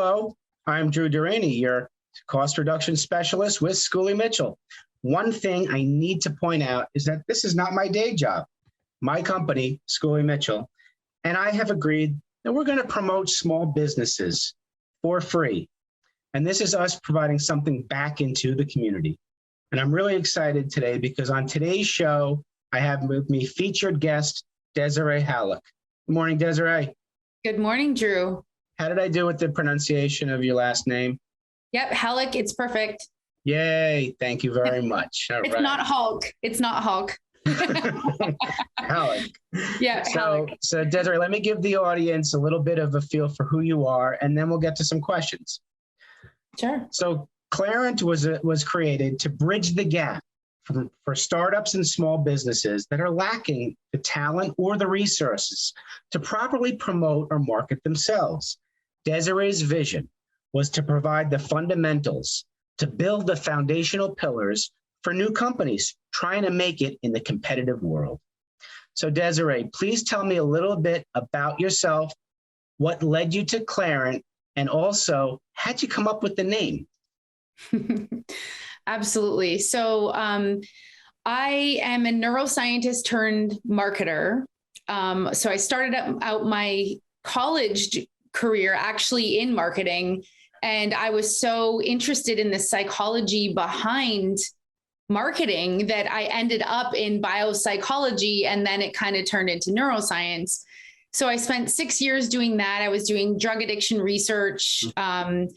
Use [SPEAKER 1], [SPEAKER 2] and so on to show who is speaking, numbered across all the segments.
[SPEAKER 1] Hello, I'm Drew Durrani, your cost reduction specialist with Schooley Mitchell. One thing I need to point out is that this is not my day job. My company, Schooley Mitchell, and I have agreed that we're going to promote small businesses for free. And this is us providing something back into the community. And I'm really excited today because on today's show, I have with me featured guest, Desirae Haluk. Good morning, Desirae.
[SPEAKER 2] Good morning, Drew.
[SPEAKER 1] How did I do with the pronunciation of your last name?
[SPEAKER 2] Yep, Haluk, it's perfect.
[SPEAKER 1] Yay, thank you very much.
[SPEAKER 2] All it's right. Not Hulk. It's not Hulk.
[SPEAKER 1] Haluk.
[SPEAKER 2] Yeah, Haluk.
[SPEAKER 1] So Desirae, let me give the audience a little bit of a feel for who you are, and then we'll get to some questions.
[SPEAKER 2] Sure.
[SPEAKER 1] So Clairant was created to bridge the gap for startups and small businesses that are lacking the talent or the resources to properly promote or market themselves. Desirae's vision was to provide the fundamentals to build the foundational pillars for new companies trying to make it in the competitive world. So Desirae, please tell me a little bit about yourself, what led you to Clairant, and also how'd you come up with the name?
[SPEAKER 2] Absolutely. So I am a neuroscientist turned marketer. So I started out my college career actually in marketing. And I was so interested in the psychology behind marketing that I ended up in biopsychology, and then it kind of turned into neuroscience. So I spent 6 years doing that. I was doing drug addiction research on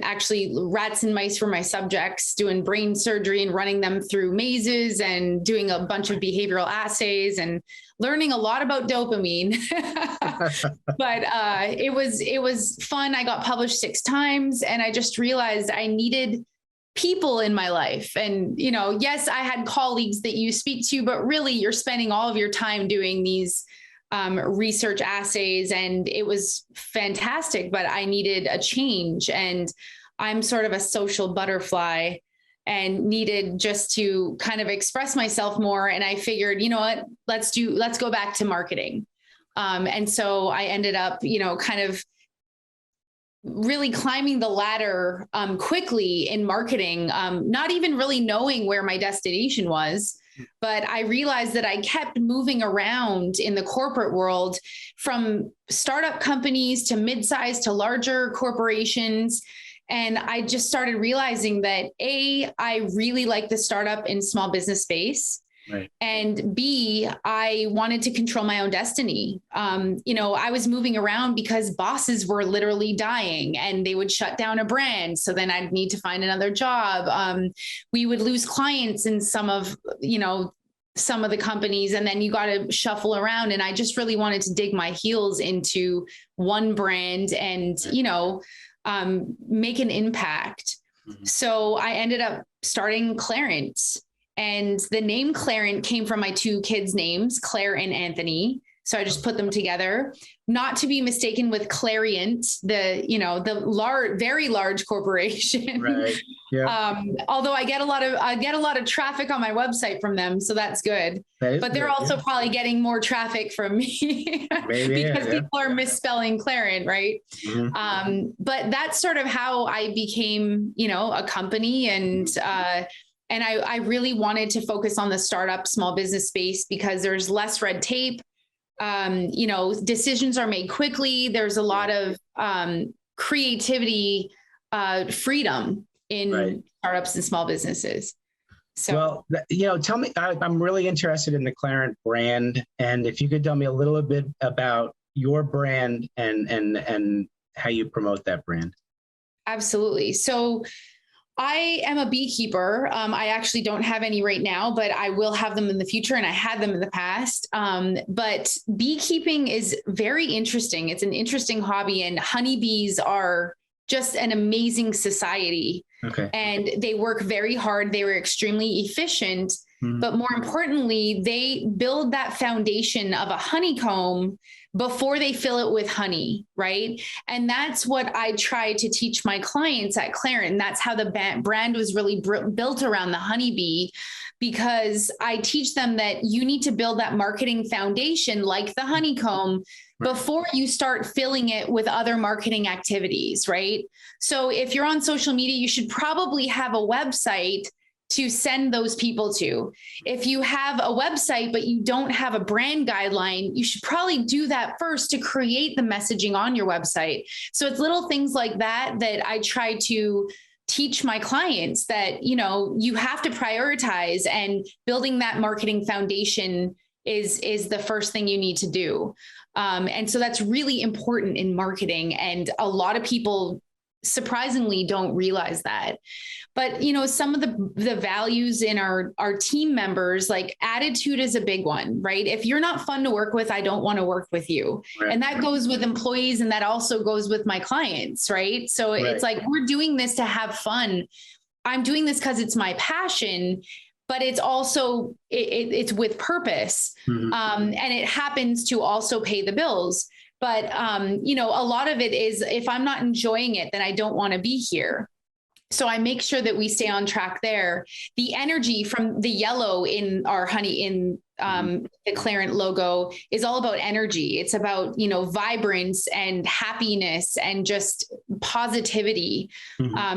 [SPEAKER 2] actually rats and mice for my subjects, doing brain surgery and running them through mazes and doing a bunch of behavioral assays and learning a lot about dopamine. But it was fun. I got published 6 times, and I just realized I needed people in my life. And, you know, yes, I had colleagues that you speak to, but really you're spending all of your time doing these research assays, and it was fantastic, but I needed a change. And I'm sort of a social butterfly and needed just to kind of express myself more. And I figured, you know what, let's go back to marketing. And so I ended up, you know, kind of really climbing the ladder quickly in marketing, not even really knowing where my destination was. But I realized that I kept moving around in the corporate world, from startup companies to mid-sized to larger corporations. And I just started realizing that I really like the startup and small business space. Right. And B, I wanted to control my own destiny. You know, I was moving around because bosses were literally dying and they would shut down a brand. So then I'd need to find another job. We would lose clients in some of the companies, and then you got to shuffle around. And I just really wanted to dig my heels into one brand and, you know, make an impact. Mm-hmm. So I ended up starting Clairant. And the name Clairant came from my 2 kids' names, Claire and Anthony. So I just put them together, not to be mistaken with Clairant, the very large corporation. Right. Yeah. Although I get a lot of traffic on my website from them, so that's good. But they're also probably getting more traffic from me because people are misspelling Clairant, right? Mm-hmm. But that's sort of how I became, you know, a company. And I really wanted to focus on the startup small business space because there's less red tape. You know, decisions are made quickly. There's a lot of creativity, freedom in startups and small businesses. So,
[SPEAKER 1] well, you know, tell me, I'm really interested in the Clairant brand. And if you could tell me a little bit about your brand and how you promote that brand. Absolutely.
[SPEAKER 2] So I am a beekeeper. I actually don't have any right now, but I will have them in the future, and I had them in the past. But beekeeping is very interesting. It's an interesting hobby, and honeybees are just an amazing society. Okay. And they work very hard. They were extremely efficient, but more importantly, they build that foundation of a honeycomb before they fill it with honey, right? And that's what I try to teach my clients at Clairant. That's how the brand was really built around the honeybee, because I teach them that you need to build that marketing foundation like the honeycomb before you start filling it with other marketing activities, right? So if you're on social media, you should probably have a website to send those people to. If you have a website, but you don't have a brand guideline, you should probably do that first to create the messaging on your website. So it's little things like that that I try to teach my clients, that, you know, you have to prioritize, and building that marketing foundation is the first thing you need to do. And so that's really important in marketing. And a lot of people surprisingly don't realize that. But, you know, some of the values in our team members, like attitude is a big one, right? If you're not fun to work with, I don't want to work with you. Right. And that goes with employees, and that also goes with my clients, right? So it's like, we're doing this to have fun. I'm doing this because it's my passion, but it's also, it's with purpose. And it happens to also pay the bills. But, you know, a lot of it is, if I'm not enjoying it, then I don't want to be here. So I make sure that we stay on track there. The energy from the yellow in our the Clairant logo is all about energy. It's about, you know, vibrance and happiness and just positivity.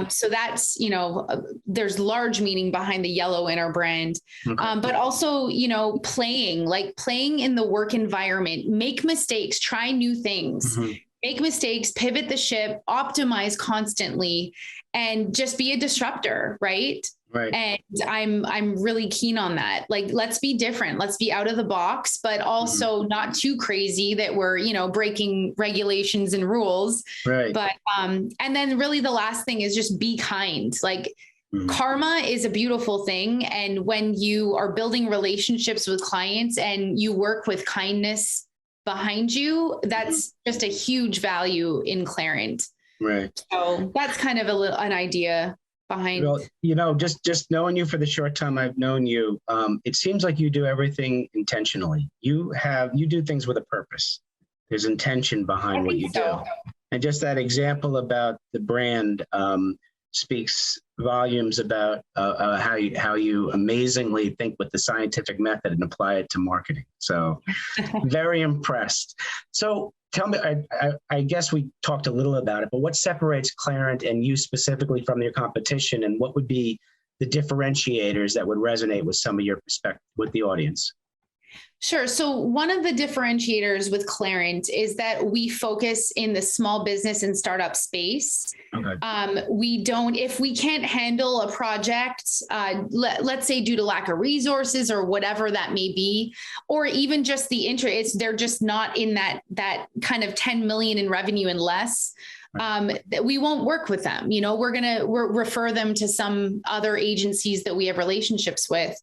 [SPEAKER 2] So that's, you know, there's large meaning behind the yellow in our brand. But also, you know, playing in the work environment, make mistakes, try new things. Make mistakes, pivot the ship, optimize constantly, and just be a disruptor, right? Right. And I'm really keen on that. Like, let's be different. Let's be out of the box, but also not too crazy that we're, you know, breaking regulations and rules. Right. But and then really the last thing is just be kind. Like, karma is a beautiful thing. And when you are building relationships with clients and you work with kindness behind you, that's just a huge value in Clairant. Right. So that's kind of an idea behind.
[SPEAKER 1] Well, you know, just knowing you for the short time I've known you, it seems like you do everything intentionally. You do things with a purpose. There's intention behind what you do. And just that example about the brand speaks volumes about how you amazingly think with the scientific method and apply it to marketing. So very impressed. So tell me, I guess we talked a little about it, but what separates Clairant and you specifically from your competition, and what would be the differentiators that would resonate with some of your perspective with the audience?
[SPEAKER 2] Sure. So one of the differentiators with Clairant is that we focus in the small business and startup space. Okay. If we can't handle a project, let's say due to lack of resources or whatever that may be, or even just the interest, they're just not in that kind of 10 million in revenue and less. We won't work with them. You know, we'll refer them to some other agencies that we have relationships with.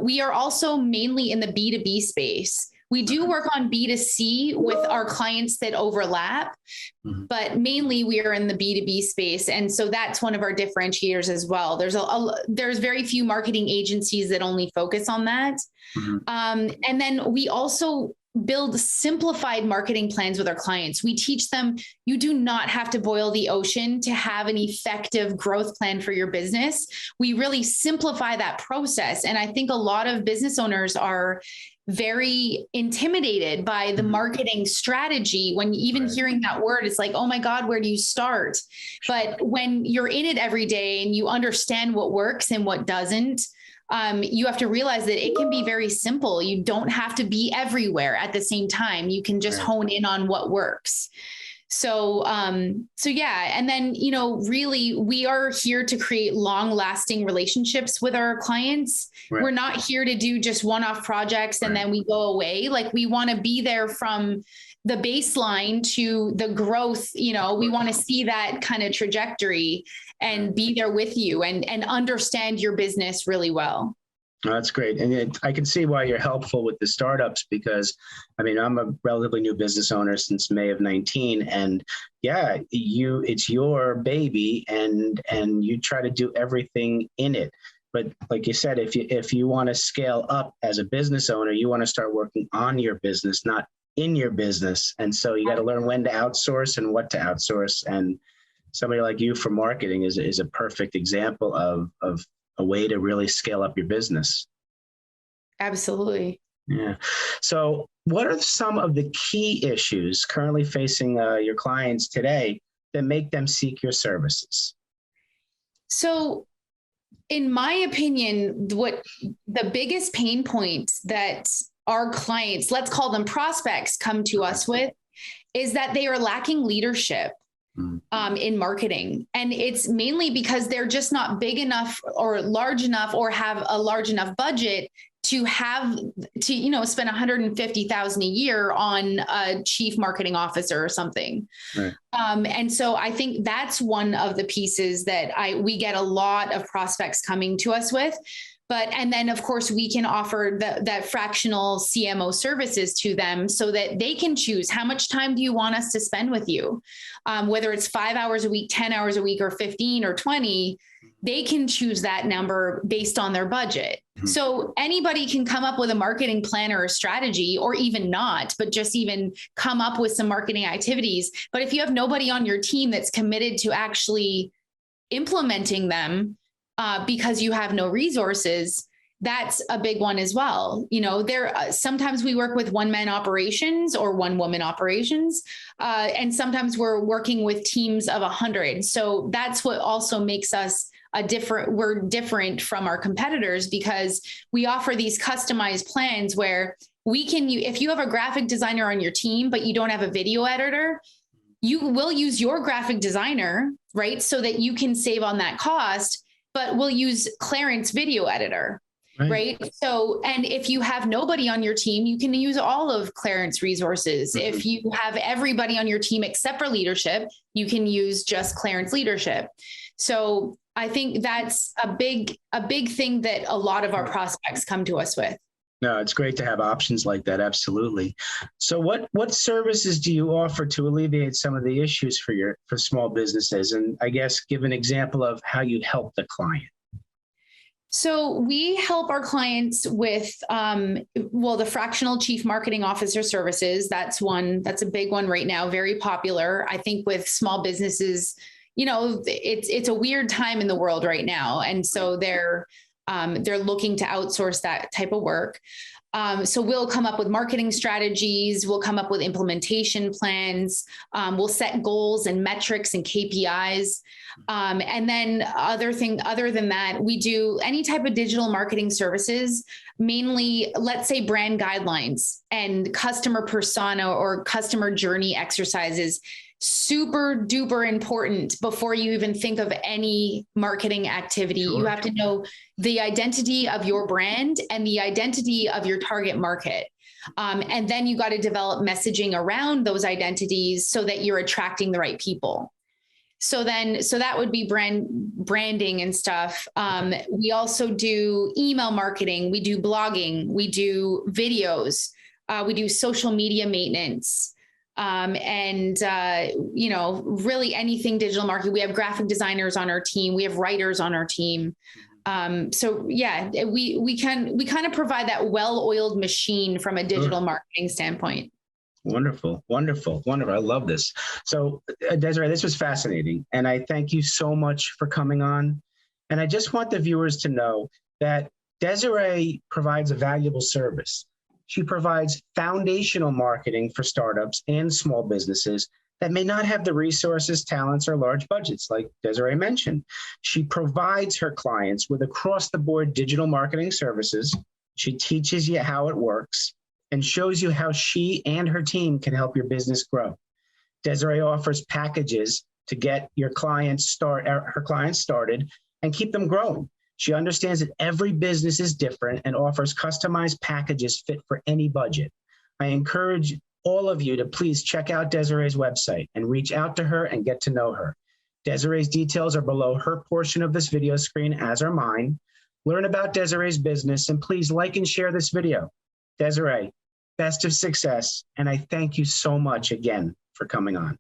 [SPEAKER 2] We are also mainly in the B2B space. We do work on B2C with our clients that overlap, but mainly we are in the B2B space. And so that's one of our differentiators as well. There's very few marketing agencies that only focus on that. And then we also build simplified marketing plans with our clients. We teach them, you do not have to boil the ocean to have an effective growth plan for your business. We really simplify that process. And I think a lot of business owners are very intimidated by the marketing strategy. When even hearing that word, it's like, oh my God, where do you start? But when you're in it every day and you understand what works and what doesn't, you have to realize that it can be very simple. You don't have to be everywhere at the same time. You can just hone in on what works. So yeah. And then, you know, really, we are here to create long-lasting relationships with our clients. Right. We're not here to do just one-off projects and then we go away. Like, we want to be there from the baseline to the growth. You know, we want to see that kind of trajectory and be there with you and understand your business really well.
[SPEAKER 1] Oh, that's great. And I can see why you're helpful with the startups, because I mean, I'm a relatively new business owner since May of 19. And yeah, it's your baby and you try to do everything in it. But like you said, if you want to scale up as a business owner, you want to start working on your business, not in your business. And so you got to learn when to outsource and what to outsource. And somebody like you for marketing is a perfect example of a way to really scale up your business.
[SPEAKER 2] Absolutely.
[SPEAKER 1] Yeah. So what are some of the key issues currently facing your clients today that make them seek your services?
[SPEAKER 2] So, in my opinion, what the biggest pain points that our clients, let's call them prospects, come to us with is that they are lacking leadership in marketing. And it's mainly because they're just not big enough or large enough or have a large enough budget to spend $150,000 a year on a chief marketing officer or something.
[SPEAKER 1] Right.
[SPEAKER 2] And so I think that's one of the pieces that we get a lot of prospects coming to us with. And then of course we can offer that fractional CMO services to them so that they can choose how much time do you want us to spend with you, whether it's 5 hours a week, 10 hours a week, or 15 or 20. They can choose that number based on their budget. Mm-hmm. So anybody can come up with a marketing plan or a strategy, or even not, but just even come up with some marketing activities. But if you have nobody on your team that's committed to actually implementing them, because you have no resources, that's a big one as well. Sometimes we work with one-man operations or one-woman operations, and sometimes we're working with teams of 100. So that's what also makes us we're different from our competitors, because we offer these customized plans where if you have a graphic designer on your team, but you don't have a video editor, you will use your graphic designer, right? So that you can save on that cost, but we'll use Clairant's video editor. Right. So, and if you have nobody on your team, you can use all of Clairant's resources. Mm-hmm. If you have everybody on your team except for leadership, you can use just Clairant's leadership. So I think that's a big thing that a lot of our prospects come to us with.
[SPEAKER 1] No, it's great to have options like that. Absolutely. So what services do you offer to alleviate some of the issues for small businesses? And I guess give an example of how you help the client.
[SPEAKER 2] So we help our clients with, the fractional chief marketing officer services. That's a big one right now, very popular. I think with small businesses, it's a weird time in the world right now. And so they're looking to outsource that type of work. So we'll come up with marketing strategies. We'll come up with implementation plans. We'll set goals and metrics and KPIs. And then other than that, we do any type of digital marketing services, mainly, let's say, brand guidelines and customer persona or customer journey exercises. Super duper important before you even think of any marketing activity. Sure. You have to know the identity of your brand and the identity of your target market. And then you got to develop messaging around those identities so that you're attracting the right people. So that would be branding and stuff. We also do email marketing. We do blogging. We do videos. We do social media maintenance. Really anything digital marketing. We have graphic designers on our team. We have writers on our team. We kind of provide that well-oiled machine from a digital marketing standpoint.
[SPEAKER 1] Wonderful. I love this. So Desirae, this was fascinating. And I thank you so much for coming on. And I just want the viewers to know that Desirae provides a valuable service. She provides foundational marketing for startups and small businesses that may not have the resources, talents, or large budgets, like Desirae mentioned. She provides her clients with across-the-board digital marketing services. She teaches you how it works and shows you how she and her team can help your business grow. Desirae offers packages to get her clients started and keep them growing. She understands that every business is different and offers customized packages fit for any budget. I encourage all of you to please check out Desirae's website and reach out to her and get to know her. Desirae's details are below her portion of this video screen, as are mine. Learn about Desirae's business and please like and share this video. Desirae, best of success, and I thank you so much again for coming on.